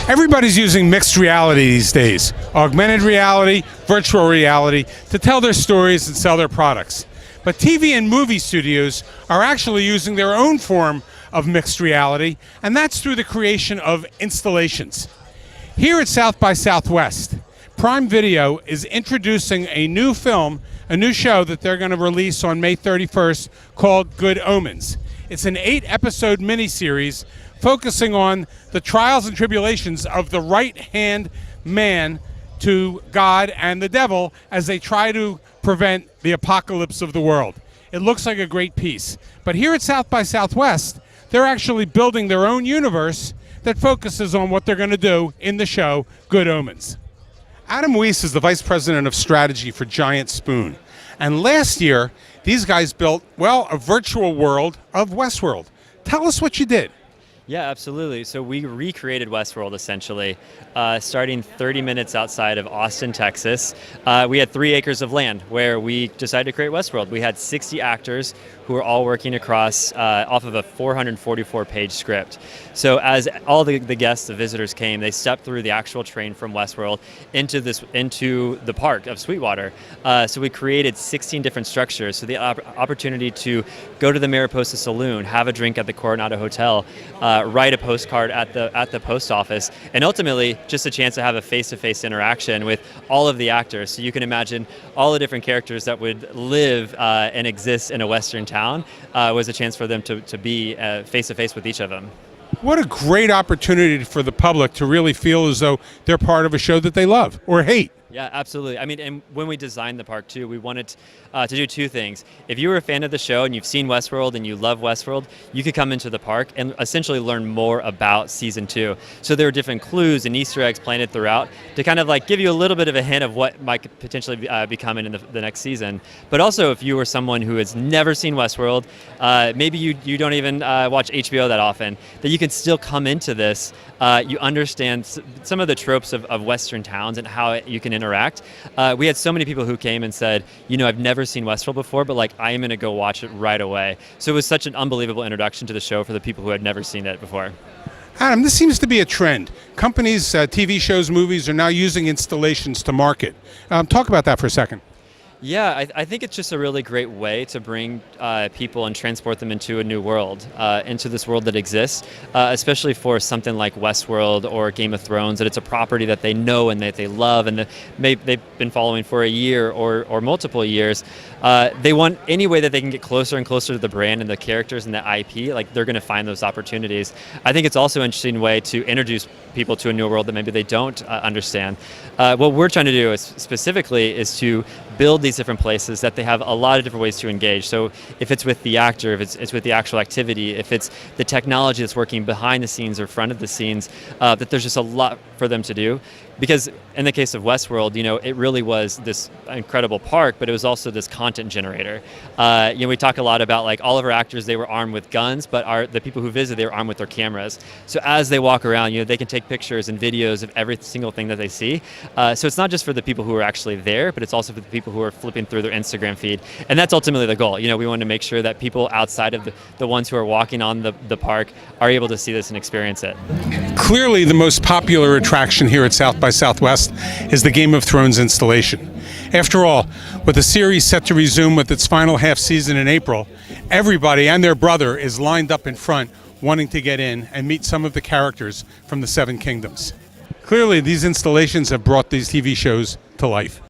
Everybody's using mixed reality these days, augmented reality, virtual reality, to tell their stories and sell their products. But TV and movie studios are actually using their own form of mixed reality, and that's through the creation of installations. Here at South by Southwest, Prime Video is introducing a new film, a new show that they're going to release on May 31st called Good Omens. It's an 8-episode miniseries focusing on the trials and tribulations of the right-hand man to God and the devil as they try to prevent the apocalypse of the world. It looks like a great piece. But here at South by Southwest, they're actually building their own universe that focuses on what they're going to do in the show Good Omens. Adam Weiss is the Vice President of Strategy for Giant Spoon. And last year, these guys built, well, a virtual world of Westworld. Tell us what you did. Yeah, absolutely. So we recreated Westworld essentially, starting 30 minutes outside of Austin, Texas. We had 3 acres of land where we decided to create Westworld. We had 60 actors who were all working across off of a 444-page script. So as all the guests, the visitors came, they stepped through the actual train from Westworld into the park of Sweetwater. So we created 16 different structures. So the opportunity to go to the Mariposa Saloon, have a drink at the Coronado Hotel, write a postcard at the post office, and ultimately just a chance to have a face-to-face interaction with all of the actors. So you can imagine all the different characters that would live and exist in a Western town was a chance for them to be face-to-face with each of them. What a great opportunity for the public to really feel as though they're part of a show that they love or hate. Yeah, absolutely. I mean, and when we designed the park too, we wanted to do 2 things. If you were a fan of the show and you've seen Westworld and you love Westworld, you could come into the park and essentially learn more about season 2. So there are different clues and Easter eggs planted throughout to kind of like give you a little bit of a hint of what might potentially be coming in the next season. But also, if you were someone who has never seen Westworld, maybe you don't even watch HBO that often, that you can still come into this. You understand some of the tropes of Western towns and how you can interact. We had so many people who came and said, I've never seen Westworld before, but like I am going to go watch it right away. So it was such an unbelievable introduction to the show for the people who had never seen it before. Adam, this seems to be a trend. Companies, TV shows, movies are now using installations to market. Talk about that for a second. Yeah, I think it's just a really great way to bring people and transport them into a new world, into this world that exists, especially for something like Westworld or Game of Thrones, that it's a property that they know and that they love and that they've been following for a year or multiple years. They want any way that they can get closer and closer to the brand and the characters and the IP, like they're going to find those opportunities. I think it's also an interesting way to introduce people to a new world that maybe they don't understand. What we're trying to do specifically is to build these different places that they have a lot of different ways to engage. So if it's with the actor, if it's with the actual activity, if it's the technology that's working behind the scenes or front of the scenes, that there's just a lot for them to do. Because in the case of Westworld, it really was this incredible park, but it was also this content generator. We talk a lot about like all of our actors, they were armed with guns, but the people who visit, they were armed with their cameras. So as they walk around, they can take pictures and videos of every single thing that they see. So it's not just for the people who are actually there, but it's also for the people who are flipping through their Instagram feed. And that's ultimately the goal. We want to make sure that people outside of the ones who are walking on the park are able to see this and experience it. Clearly, the most popular attraction here at South by Southwest is the Game of Thrones installation. After all, with the series set to resume with its final half season in April, everybody and their brother is lined up in front wanting to get in and meet some of the characters from the 7 Kingdoms. Clearly, these installations have brought these TV shows to life.